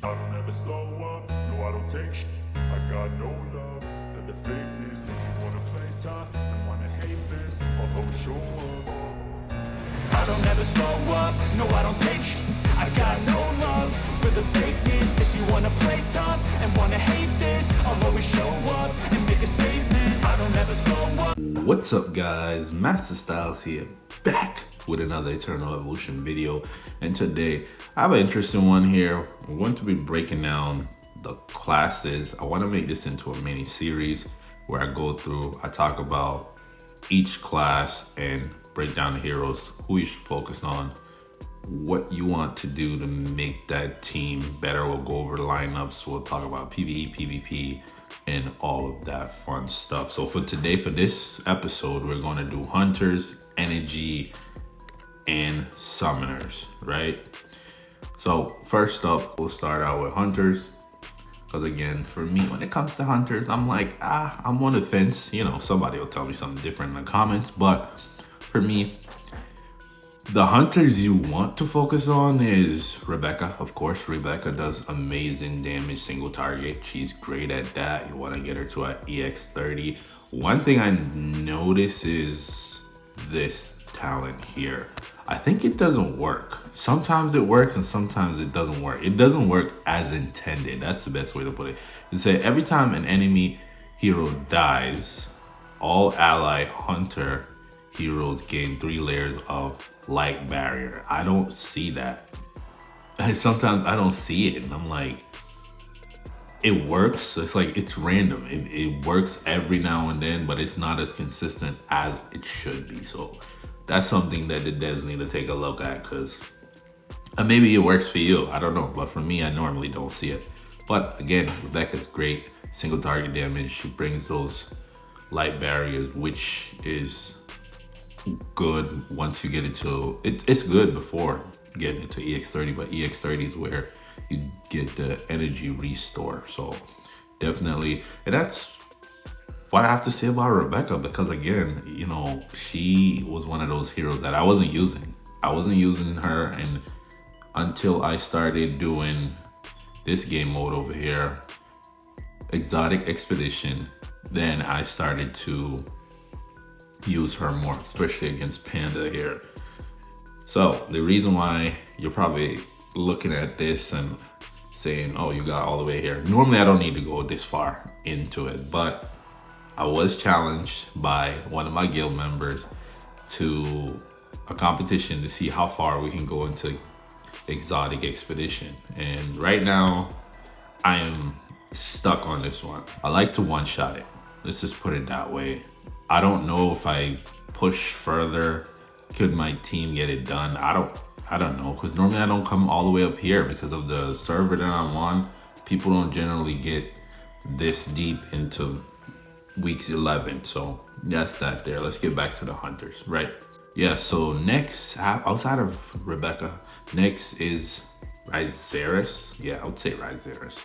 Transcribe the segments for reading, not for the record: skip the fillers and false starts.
I don't ever slow up, no I don't take shit. I got no love for the fakeness. If you wanna play tough and wanna hate this, I'll always show up. I don't ever slow up, no I don't take shit. I got no love for the fakeness. If you wanna play tough and wanna hate this, I'll always show up and make a statement. I don't ever slow up. What's up guys, Masta Styles here, back with another Eternal Evolution video. And today I have an interesting one here. We're going to be breaking down the classes. I want to make this into a mini series where I go through, I talk about each class and break down the heroes, who you should focus on, what you want to do to make that team better. We'll go over the lineups, we'll talk about Pve, PvP, and all of that fun stuff. So for today, for this episode, we're going to do hunters, energy, and summoners, right? So first up, we'll start out with hunters. Because again, for me, when it comes to hunters, I'm like, I'm on the fence. You know, somebody will tell me something different in the comments. But for me, the hunters you want to focus on is Rebecca. Of course, Rebecca does amazing damage single target. She's great at that. You want to get her to an EX30. One thing I notice is this talent here. I think it doesn't work. Sometimes it works and sometimes it doesn't work. It doesn't work as intended. That's the best way to put it. It says every time an enemy hero dies, all ally hunter heroes gain 3 layers of light barrier. I don't see that. And sometimes I don't see it and I'm like, it works. It's like, it's random. It works every now and then, but it's not as consistent as it should be. So that's something that the devs need to take a look at, because maybe it works for you, I don't know, but for me, I normally don't see it. But again, Rebecca's great. Single target damage, she brings those light barriers, which is good once you get into it's good before getting into EX30, but EX30 is where you get the energy restore. So definitely, and that's what I have to say about Rebecca, because again, you know, she was one of those heroes that I wasn't using. I wasn't using her, and until I started doing this game mode over here, Exotic Expedition, then I started to use her more, especially against Panda here. So the reason why you're probably looking at this and saying, oh, you got all the way here. Normally I don't need to go this far into it, but I was challenged by one of my guild members to a competition to see how far we can go into Exotic Expedition. And right now, I am stuck on this one. I like to one-shot it. Let's just put it that way. I don't know if I push further, could my team get it done? I don't know, because normally I don't come all the way up here because of the server that I'm on. People don't generally get this deep into weeks 11, so that's that there. Let's get back to the hunters, right? Yeah, so next, outside of Rebecca, next is Ryzeris. Yeah, I would say Ryzeris.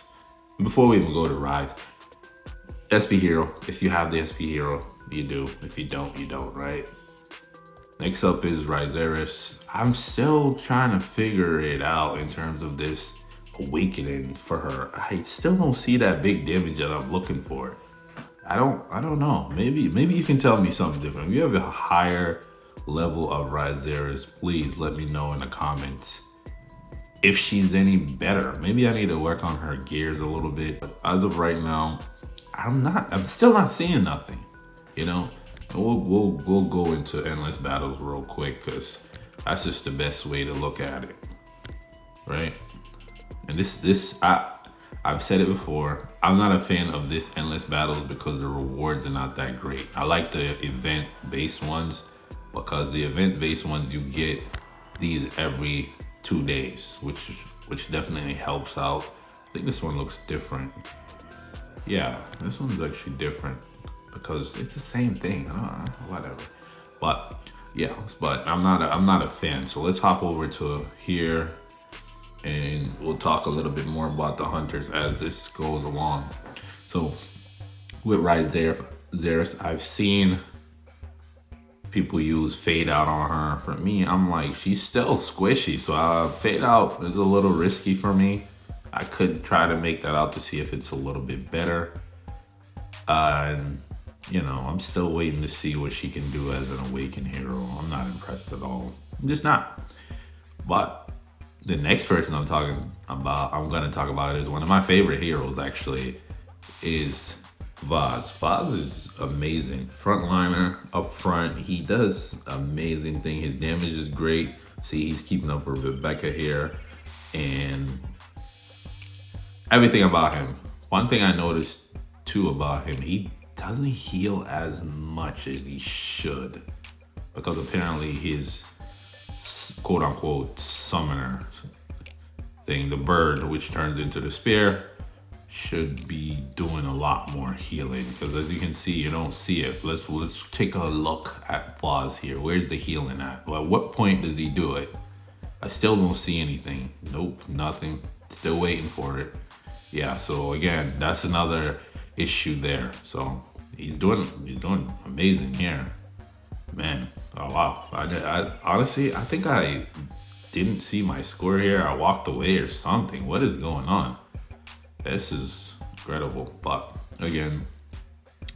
Before we even go to Ryze, SP hero. If you have the SP hero, you do. If you don't, you don't, right? Next up is Ryzeris. I'm still trying to figure it out in terms of this awakening for her. I still don't see that big damage that I'm looking for. I don't know. Maybe you can tell me something different. If you have a higher level of Ryzeris, please let me know in the comments if she's any better. Maybe I need to work on her gears a little bit. But as of right now, I'm still not seeing nothing, you know? We'll go into endless battles real quick, because that's just the best way to look at it, right? And I've said it before, I'm not a fan of this endless battles because the rewards are not that great. I like the event-based ones, because the event-based ones, you get these every 2 days, which definitely helps out. I think this one looks different. Yeah, this one's actually different because it's the same thing. Whatever. But yeah, but I'm not a fan. So let's hop over to here, and we'll talk a little bit more about the hunters as this goes along. So with Ryzeris, I've seen people use fade out on her. For me, I'm like, she's still squishy, so fade out is a little risky for me. I could try to make that out to see if it's a little bit better. And you know, I'm still waiting to see what she can do as an awakened hero. I'm not impressed at all. I'm just not. But the next person I'm gonna talk about is one of my favorite heroes actually, is Vaz. Vaz is amazing. Frontliner up front. He does amazing thing. His damage is great. See, he's keeping up with Rebecca here. And everything about him. One thing I noticed too about him, he doesn't heal as much as he should. Because apparently his quote unquote summoner thing, the bird, which turns into the spear, should be doing a lot more healing. Because as you can see, you don't see it. Let's take a look at Vaz here. Where's the healing at? Well, at what point does he do it? I still don't see anything. Nope, nothing. Still waiting for it. Yeah, so again, that's another issue there. So he's doing amazing here. Man, oh wow. I honestly, I think I didn't see my score here. I walked away or something. What is going on? This is incredible. But again,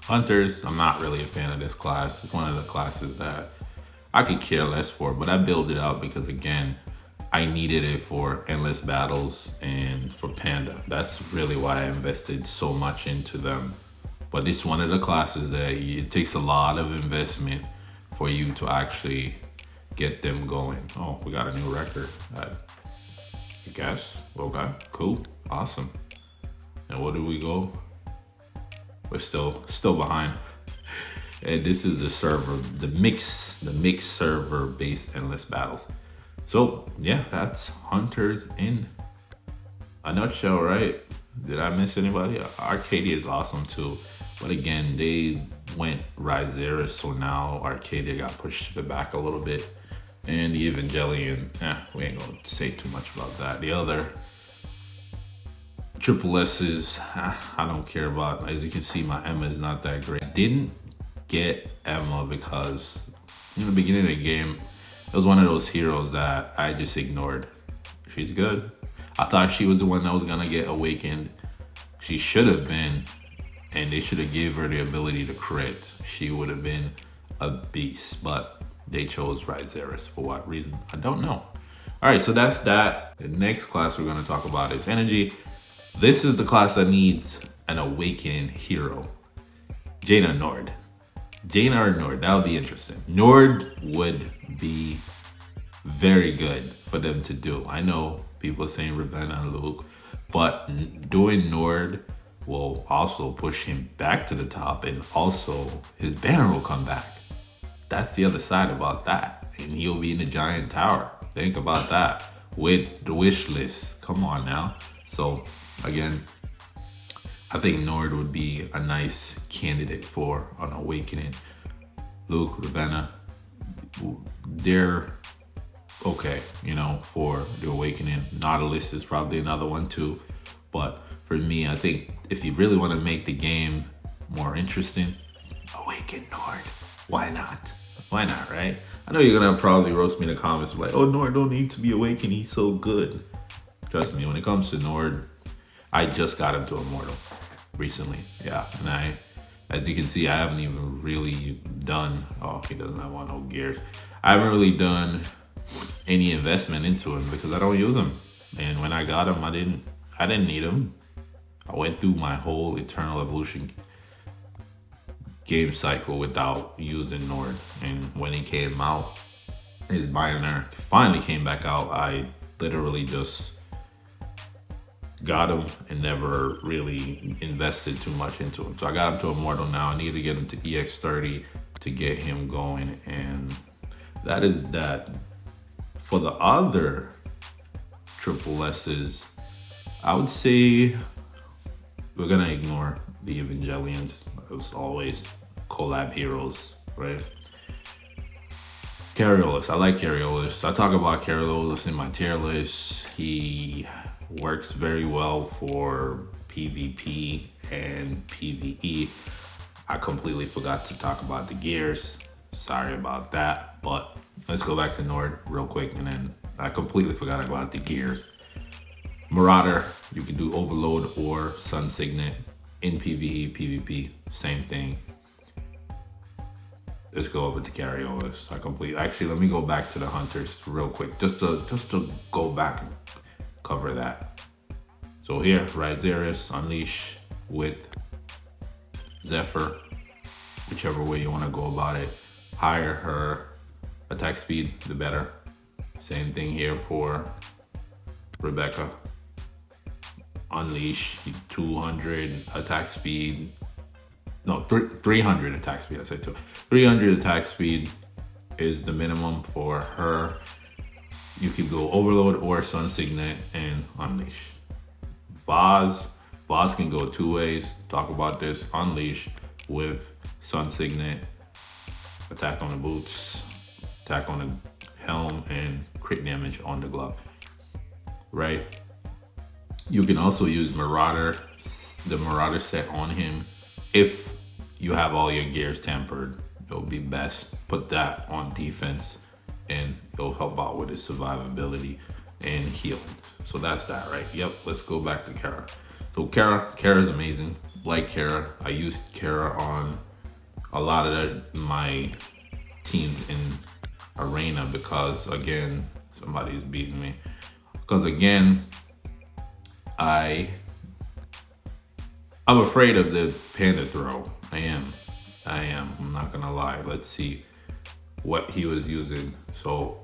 Hunters, I'm not really a fan of this class. It's one of the classes that I could care less for, but I built it out because again, I needed it for endless battles and for Panda. That's really why I invested so much into them. But it's one of the classes that it takes a lot of investment for you to actually get them going. Oh, we got a new record. I guess. Okay, cool, awesome. And what do we go? We're still behind. And this is the server, the mixed server based endless battles. So yeah, that's Hunters in a nutshell, right? Did I miss anybody? Arcadia is awesome too. But again, they went Ryzeris, so now Arcadia got pushed to the back a little bit. And the Evangelion, we ain't gonna say too much about that. The other triple S's, I don't care about. As you can see, my Emma is not that great. Didn't get Emma because in the beginning of the game, it was one of those heroes that I just ignored. She's good. I thought she was the one that was gonna get awakened. She should have been, and they should have gave her the ability to crit. She would have been a beast, but they chose Ryzeris for what reason? I don't know. All right, so that's that. The next class we're gonna talk about is Energy. This is the class that needs an awakening hero. Jaina Nord. Jaina or Nord, that would be interesting. Nord would be very good for them to do. I know people are saying Ravenna and Luke, but doing Nord will also push him back to the top, and also his banner will come back. That's the other side about that. And he'll be in the giant tower. Think about that with the wish list. Come on now. So again, I think Nord would be a nice candidate for an awakening. Luke, Ravenna, they're okay, you know, for the awakening. Nautilus is probably another one too. But for me, I think if you really want to make the game more interesting, awaken Nord. Why not? Why not, right? I know you're gonna probably roast me in the comments like, oh, Nord don't need to be awakened, he's so good. Trust me, when it comes to Nord, I just got him to Immortal recently. Yeah, and as you can see, I haven't even really done, oh, he doesn't have no gears. I haven't really done any investment into him because I don't use him. And when I got him, I didn't need him. I went through my whole Eternal Evolution game cycle without using Nord. And when he came out, his Bioner finally came back out, I literally just got him and never really invested too much into him. So I got him to Immortal now. I need to get him to EX30 to get him going. And that is that. For the other triple S's, I would say we're gonna ignore the Evangelions. As always, collab heroes, right? Carriolus, I like Carriolus. I talk about Carriolus in my tier list. He works very well for PvP and PvE. I completely forgot to talk about the gears. Sorry about that, but let's go back to Nord real quick, and then I completely forgot about the gears. Marauder, you can do Overload or Sun Signet. In PvE, PvP, same thing. Let's go over to carryovers. Actually, let me go back to the hunters real quick, just to go back and cover that. So here, Rhizarius, Unleash with Zephyr, whichever way you want to go about it. Higher her attack speed, the better. Same thing here for Rebecca. Unleash, 200 attack speed. No, 300 attack speed, I said 300 attack speed is the minimum for her. You could go Overload or Sun Signet and Unleash. Vaz can go two ways. Talk about this. Unleash with Sun Signet, attack on the boots, attack on the helm, and crit damage on the glove. Right? You can also use Marauder, the Marauder set on him. If you have all your gears tempered, it'll be best. Put that on defense and it'll help out with his survivability and healing. So that's that, right? Yep, let's go back to Kara. So Kara's amazing. Like Kara, I used Kara on a lot of my teams in Arena because, again, somebody's beating me. Because, again, I'm afraid of the panda throw. I am. I'm not gonna lie. Let's see what he was using. So,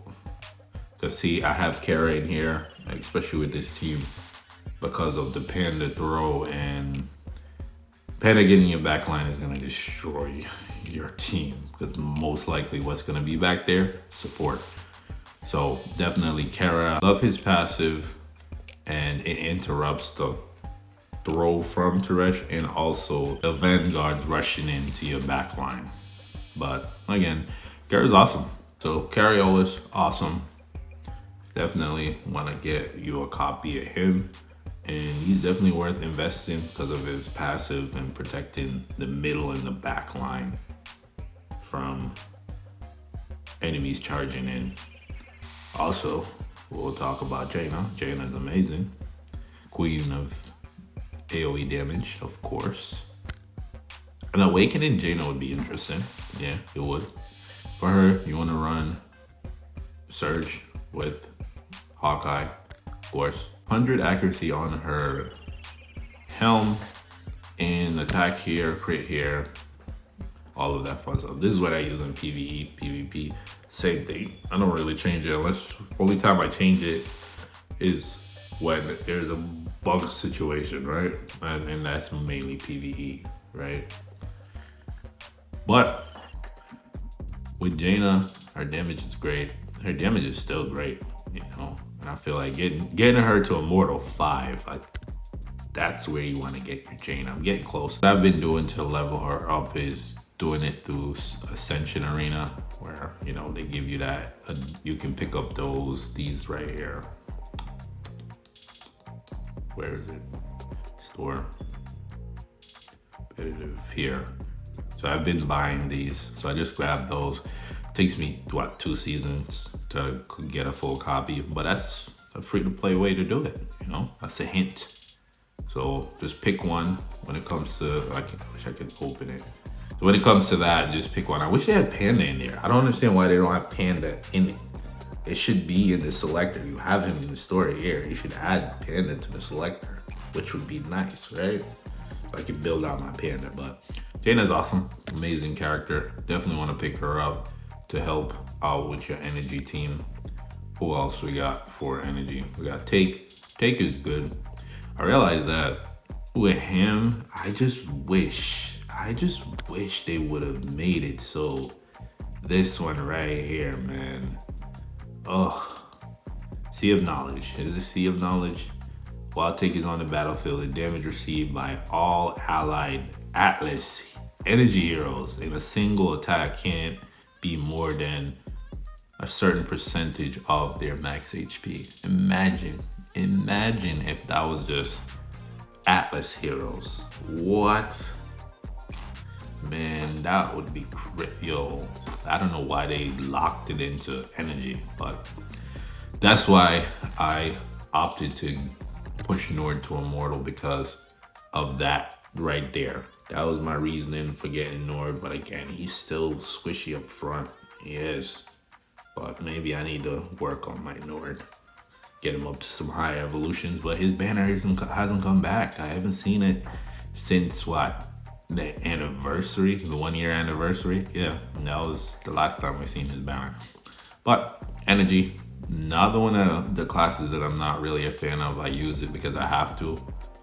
to see, I have Kara in here, especially with this team, because of the panda throw, and panda getting your back line is gonna destroy your team, because most likely what's gonna be back there, support. So definitely Kara. Love his passive, and it interrupts the throw from Teresh and also the Vanguards rushing into your back line. But again, Kara's awesome. So Carriola's awesome. Definitely want to get you a copy of him. And he's definitely worth investing because of his passive and protecting the middle and the back line from enemies charging in. Also, we'll talk about Jaina. Jaina's amazing. Queen of AoE damage, of course. An Awakening Jaina would be interesting. Yeah, it would. For her, you want to run Surge with Hawkeye, of course. 100 accuracy on her helm, and attack here, crit here, all of that fun stuff. This is what I use in PvE, PvP, same thing. I don't really change it unless, only time I change it is when there's a bug situation, right? And that's mainly PvE, right? But with Jaina, her damage is great. Her damage is still great, you know? And I feel like getting her to Immortal 5, that's where you want to get your Jaina. I'm getting close. What I've been doing to level her up is doing it through Ascension Arena, where, you know, they give you that, you can pick up these right here. Where is it? Store. Competitive here. So I've been buying these. So I just grabbed those. It takes me, what, 2 seasons to get a full copy, but that's a free-to-play way to do it, you know? That's a hint. So just pick one when it comes to, I wish I could open it. So when it comes to that, just pick one. I wish they had Panda in there. I don't understand why they don't have Panda in it. It should be in the selector. You have him in the story here. You should add Panda to the selector, which would be nice, right? I can build out my Panda, but Jaina's awesome. Amazing character. Definitely want to pick her up to help out with your energy team. Who else we got for energy? We got Take. Take is good. I realized that with him, I just wish they would have made it so this one right here, man. Oh, Sea of Knowledge. Is it Sea of Knowledge? While Take is on the battlefield, the damage received by all allied Atlas energy heroes in a single attack can't be more than a certain percentage of their max HP. Imagine if that was just Atlas heroes. What? Man, that would be yo. I don't know why they locked it into energy, but that's why I opted to push Nord to Immortal because of that right there. That was my reasoning for getting Nord, but again, he's still squishy up front. He is. But maybe I need to work on my Nord. Get him up to some higher evolutions, but his banner hasn't come back. I haven't seen it since what? The anniversary, the 1 year anniversary. Yeah, that was the last time we seen his banner. But energy, another one of the classes that I'm not really a fan of. I use it because I have to.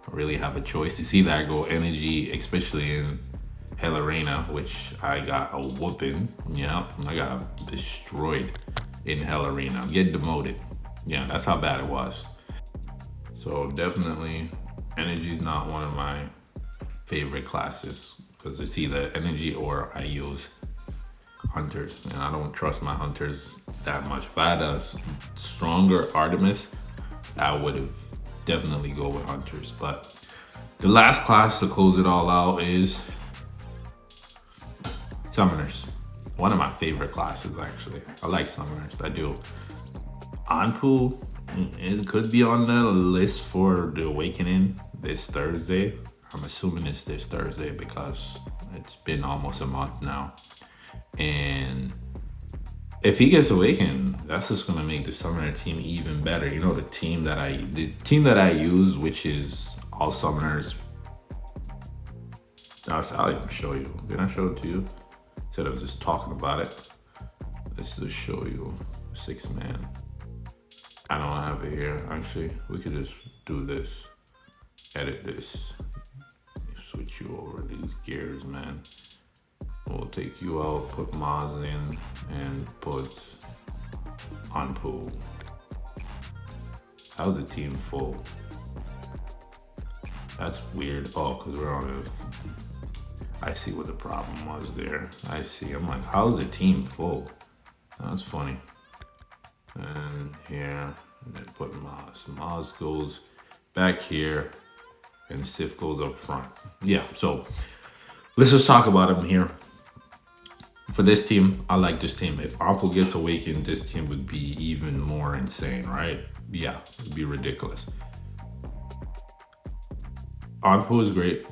I really have a choice. You see that I go energy, especially in Hell Arena, which I got a whooping. Yeah, I got destroyed in Hell Arena. I'm getting demoted. Yeah, that's how bad it was. So definitely energy is not one of my favorite classes because it's either energy or I use hunters, and I don't trust my hunters that much. If I had a stronger Artemis, I would have definitely go with hunters. But the last class to close it all out is summoners. One of my favorite classes, actually. I like summoners, I do. Anpu, it could be on the list for the Awakening this Thursday. I'm assuming it's this Thursday because it's been almost a month now. And if he gets Awakened, that's just gonna make the Summoner team even better. You know, the team that I use, which is all Summoners. I'll even show you. Did I show it to you? Instead of just talking about it, let's just show you 6-man. I don't have it here, actually. We could just do this, edit this, switch you over these gears, man. We'll take you out, put Maz in, and put Anpu. How's the team full? That's weird. Oh, because we're on a... I see what the problem was there. I see. I'm like, how's the team full? That's funny. And here, and then put Maz. Maz goes back here, and Sif goes up front. Yeah, so let's just talk about him here. For this team, I like this team. If Anpu gets Awakened, this team would be even more insane, right? Yeah, it'd be ridiculous. Anpu is great.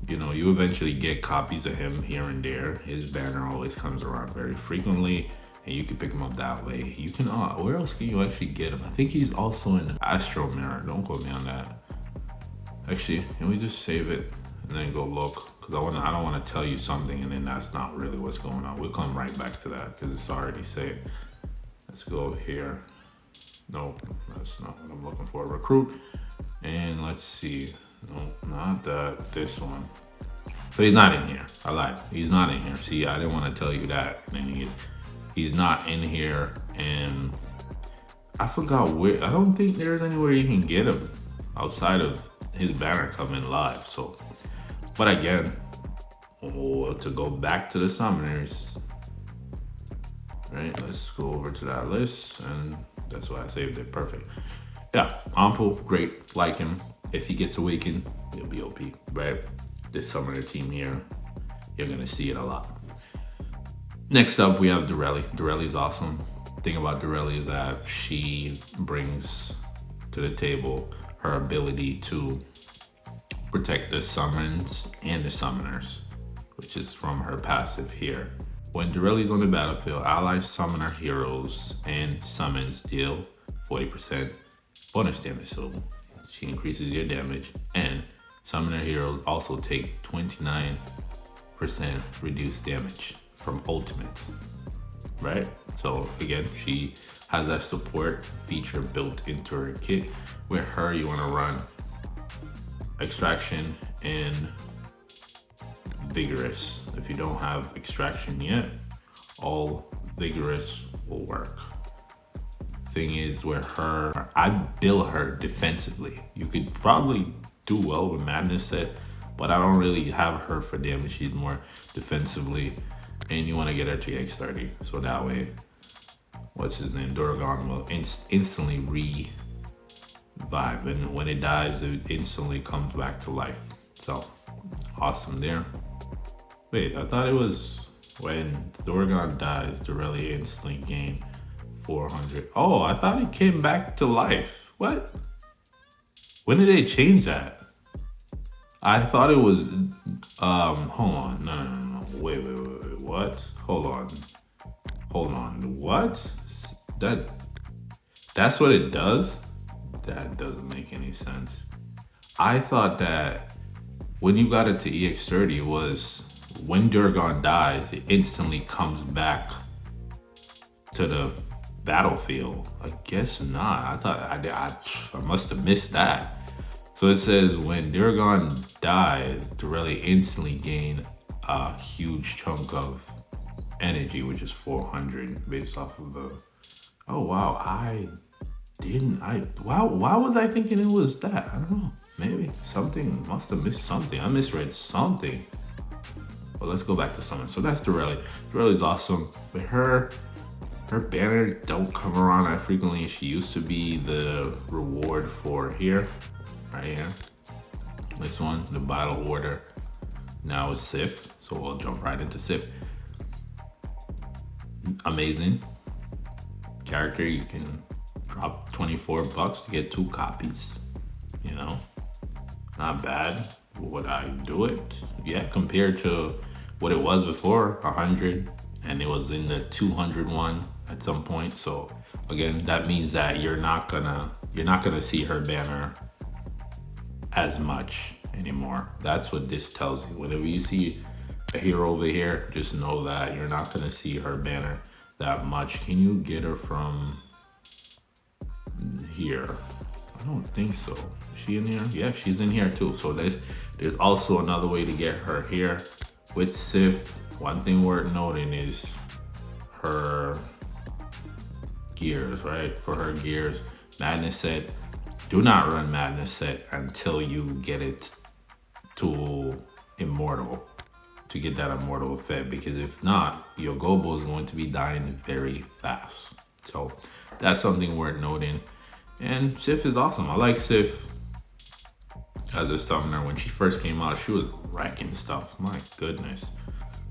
You know, you eventually get copies of him here and there. His banner always comes around very frequently, and you can pick him up that way. You can, where else can you actually get him? I think he's also in Astro Mirror. Don't quote me on that. Actually, can we just save it and then go look? Because I don't want to tell you something and then that's not really what's going on. We'll come right back to that because it's already saved. Let's go here. Nope, that's not what I'm looking for. Recruit. And let's see. Nope, not that. This one. So he's not in here. I lied. He's not in here. See, I didn't want to tell you that. And then he's not in here. And I forgot where. I don't think there's anywhere you can get him outside of his banner coming live. So, but again, to go back to the summoners, right? Let's go over to that list, and that's why I saved it. Perfect. Yeah, Anpu, great. Like him. If he gets Awakened, he'll be OP, right? This summoner team here, you're gonna see it a lot. Next up, we have Dorelli. Dorelli's awesome. The thing about Dorelli is that she brings to the table her ability to protect the summons and the summoners, which is from her passive here. When Dorelli's on the battlefield, allies, summoner, heroes, and summons deal 40% bonus damage. So she increases your damage, and summoner heroes also take 29% reduced damage from ultimates, right? So again, she has that support feature built into her kit. With her, you want to run extraction and vigorous. If you don't have extraction yet, all vigorous will work. Thing is, with her, I build her defensively. You could probably do well with Madness set, but I don't really have her for damage. She's more defensively, and you want to get her to X30, so that way, what's his name, Dorgon will instantly revive, and when it dies, it instantly comes back to life. So awesome there. Wait, I thought it was when Dorgon dies, Dorelli instantly gain 400. Oh, I thought it came back to life. What? When did they change that? I thought it was hold on. No. Wait. What? Hold on. What? That's what it does? That doesn't make any sense. I thought that when you got it to EX30, it was when Durgon dies, it instantly comes back to the battlefield. I guess not. I thought I must have missed that. So it says when Durgon dies, Dorelli instantly gain a huge chunk of energy, which is 400 based off of the. Oh wow, why was I thinking it was that? I don't know. Maybe something must have missed something. I misread something. Well, let's go back to something. So that's Dorelli. Dorelli's awesome, but her banner don't come around that frequently. She used to be the reward for here, right here. This one, the battle order. Now is Sif, so we'll jump right into Sif. Amazing character. You can drop $24 to get 2 copies. You know, not bad. Would I do it? Yeah, compared to what it was before, 100, and it was in the 201 at some point. So again, that means that you're not gonna see her banner as much anymore. That's what this tells you. Whenever you see a hero over here, just know that you're not gonna see her banner that much. Can you get her from here? I don't think so. Is she in here? Yeah, she's in here too. So there's also another way to get her here. With Sif, one thing worth noting is her gears, right? For her gears, Madness set, do not run Madness set until you get it to Immortal, to get that Immortal effect, because if not, your Gobo is going to be dying very fast. So that's something worth noting. And Sif is awesome. I like Sif as a summoner. When she first came out, she was wrecking stuff. My goodness.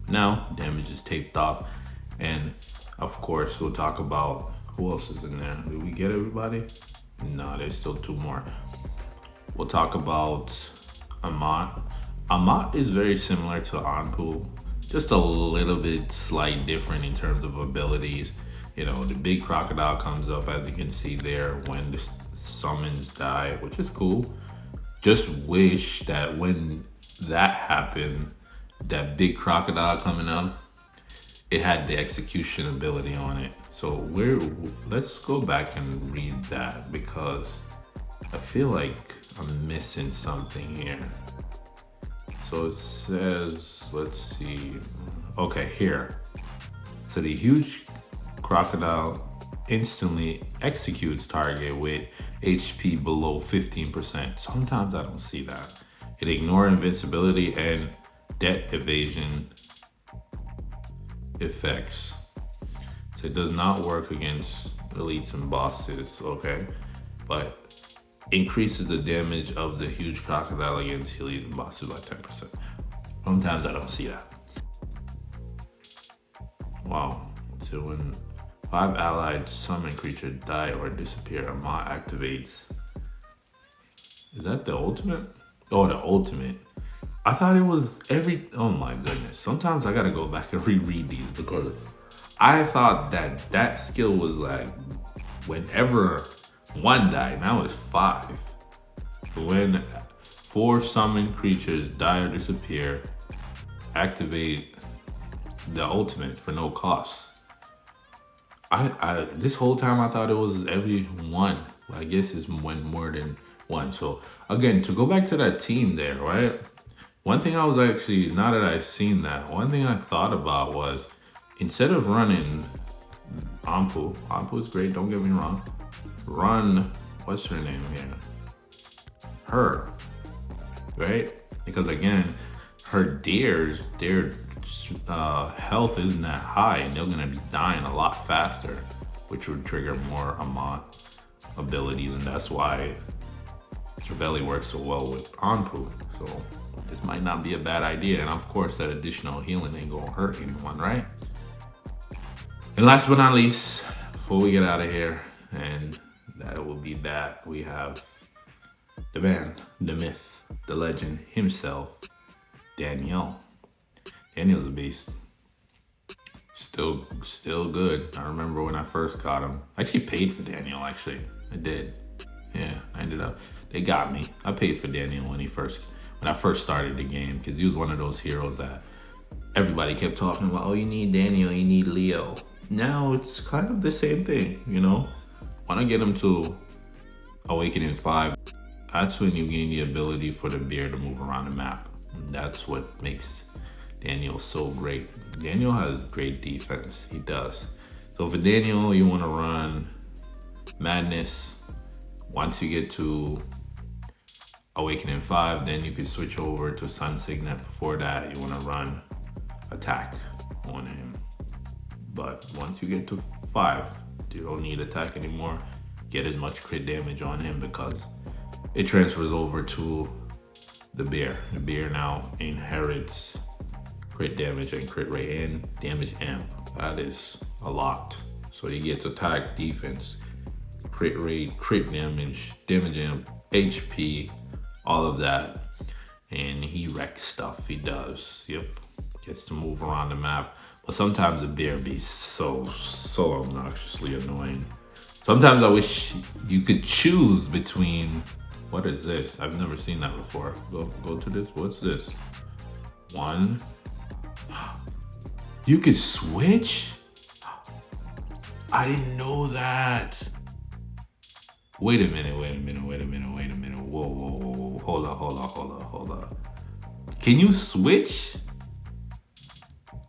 Now, damage is taped off. And of course, we'll talk about who else is in there. Did we get everybody? No, there's still 2 more. We'll talk about Amat. Amat is very similar to Anpu, just a little bit slight different in terms of abilities. You know, the big crocodile comes up, as you can see there, when the summons die, which is cool. Just wish that when that happened, that big crocodile coming up, it had the execution ability on it. So let's go back and read that, because I feel like I'm missing something here. So it says, let's see. Okay, here. So the huge crocodile instantly executes target with HP below 15%. Sometimes I don't see that. It ignores invincibility and death evasion effects. So it does not work against elites and bosses, okay? But increases the damage of the huge crocodile against elites and bosses by 10%. Sometimes I don't see that. Wow. So when 5 allied summon creatures die or disappear, Amat activates. Is that the ultimate? Oh, the ultimate. I thought it was oh my goodness. Sometimes I gotta go back and reread these, because I thought that skill was like whenever 1 died, now it's 5. When 4 summoned creatures die or disappear, activate the ultimate for no cost. I this whole time I thought it was every 1. I guess it's when more than 1. So again, to go back to that team there, right? One thing I was actually, now that I've seen that, one thing I thought about was, instead of running Anpu is great, don't get me wrong. Run, what's her name here? Her, right? Because again, her deers, their health isn't that high, and they're gonna be dying a lot faster, which would trigger more Amat abilities, and that's why Trevally works so well with Anpu. So this might not be a bad idea, and of course that additional healing ain't gonna hurt anyone, right? And last but not least, before we get out of here, and that will be that, we have the man, the myth, the legend himself, Daniel. Daniel's a beast. Still good. I remember when I first got him. I actually paid for Daniel, actually. I did. Yeah, I ended up, they got me. I paid for Daniel when I first started the game, because he was one of those heroes that everybody kept talking about. Oh, you need Daniel, you need Leo. Now it's kind of the same thing, you know? When I get him to Awakening 5, that's when you gain the ability for the bear to move around the map. And that's what makes Daniel so great. Daniel has great defense, he does. So for Daniel, you wanna run Madness. Once you get to Awakening 5, then you can switch over to Sun Signet. Before that, you wanna run Attack on him. But once you get to 5, you don't need Attack anymore. Get as much crit damage on him because it transfers over to the bear. The bear now inherits crit damage and crit rate and damage amp. That is a lot. So he gets attack, defense, crit rate, crit damage, damage amp, HP, all of that. And he wrecks stuff, he does. Yep, gets to move around the map. But sometimes the bear be so obnoxiously annoying. Sometimes I wish you could choose between, what is this? I've never seen that before. Go to this, what's this? 1. You could switch? I didn't know that. Wait a minute. Whoa. Hold up. Can you switch?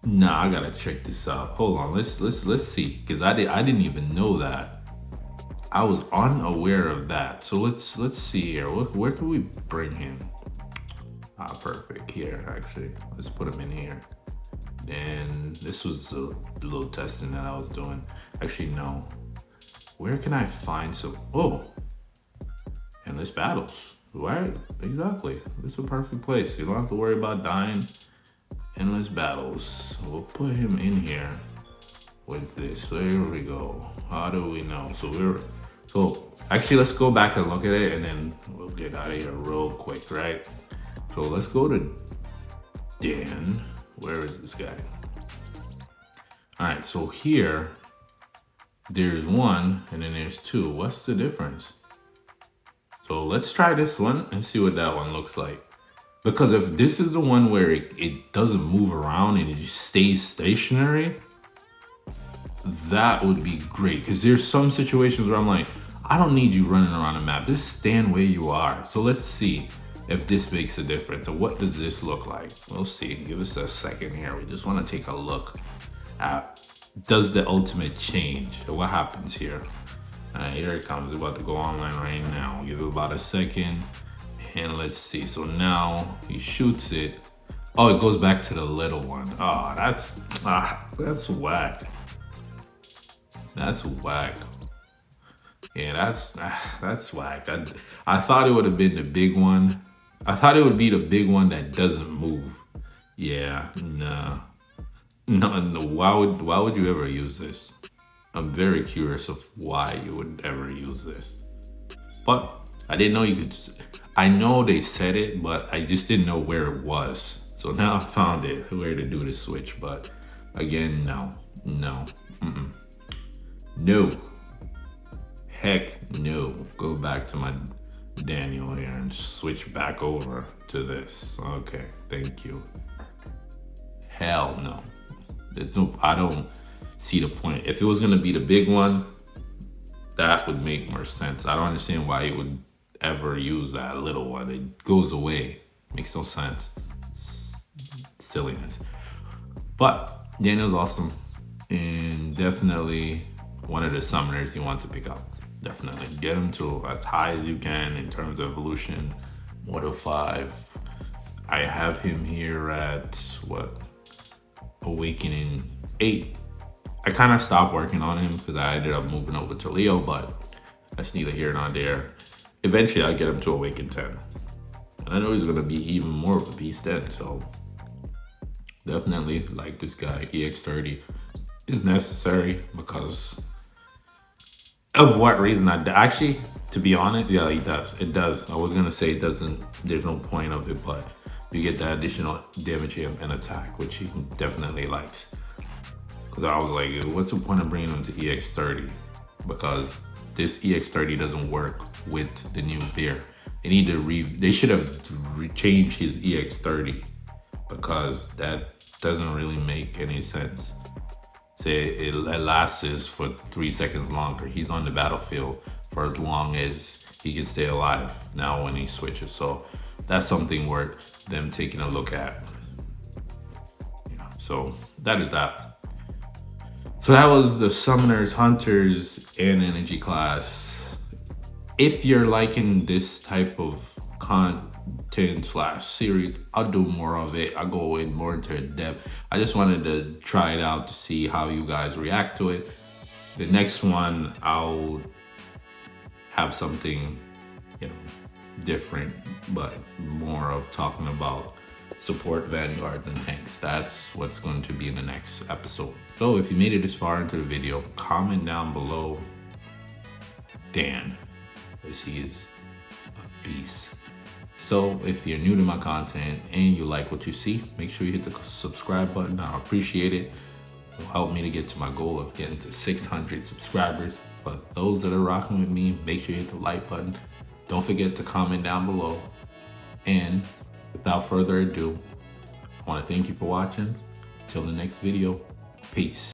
Nah, I gotta check this out. Hold on, let's see. Cause I didn't even know that. I was unaware of that. So let's see here. Where can we bring him? Ah, perfect. Here, actually. Let's put him in here. And this was a little testing that I was doing. Actually, no. Where can I find some? Oh, endless battles. Right, exactly. This is a perfect place. You don't have to worry about dying. Endless battles. We'll put him in here with this. There we go. How do we know? So actually, let's go back and look at it, and then we'll get out of here real quick, right? So let's go to Dan. Where is this guy? All right, so here, there's 1, and then there's 2. What's the difference? So let's try this one and see what that one looks like. Because if this is the one where it doesn't move around and it just stays stationary, that would be great. Because there's some situations where I'm like, I don't need you running around the map. Just stand where you are. So let's see if this makes a difference. So what does this look like? We'll see. Give us a second here. We just want to take a look at, does the ultimate change? So what happens here? Here it comes. It's about to go online right now. Give it about a second. And let's see. So now he shoots it. Oh, it goes back to the little one. Oh, that's whack. That's whack. Yeah, that's whack. I thought it would have been the big one. I thought it would be the big one that doesn't move. Yeah, no. Why would you ever use this? I'm very curious of why you would ever use this. But I didn't know you could. I know they said it, but I just didn't know where it was. So now I found it, where to do the switch. But again, no. No. Heck no. Go back to my Daniel here and switch back over to this. Okay, thank you. Hell no. I don't see the point. If it was gonna be the big one, that would make more sense. I don't understand why you would ever use that little one. It goes away. Makes no sense. Silliness. But Daniel's awesome, and definitely one of the summoners you want to pick up. Definitely get him to as high as you can in terms of evolution. Mortal 5. I have him here at what? Awakening 8. I kind of stopped working on him because I ended up moving over to Leo, but that's neither here nor there. Eventually I'll get him to Awaken 10. And I know he's gonna be even more of a beast then, so definitely like this guy. EX30 is necessary because of what reason? Actually, To be honest, yeah, he does. It does. I was gonna say it doesn't. There's no point of it, but you get that additional damage and attack, which he definitely likes. Because I was like, what's the point of bringing him to EX30? Because this EX30 doesn't work with the new beer. They need to they should have changed his EX30, because that doesn't really make any sense. Say it lasts for 3 seconds longer. He's on the battlefield for as long as he can stay alive now when he switches. So that's something worth them taking a look at. Yeah, so that is that. So that was the Summoners, Hunters, and Energy class. If you're liking this type of content / series, I'll do more of it. I'll go in more into depth. I just wanted to try it out to see how you guys react to it. The next one, I'll have something, different, but more of talking about support vanguards and tanks. That's what's going to be in the next episode. So if you made it this far into the video, comment down below Dan, as he is a beast. So if you're new to my content and you like what you see, make sure you hit the subscribe button. I appreciate it. It'll help me to get to my goal of getting to 600 subscribers. For those that are rocking with me, make sure you hit the like button. Don't forget to comment down below. And without further ado, I want to thank you for watching. Till the next video, peace.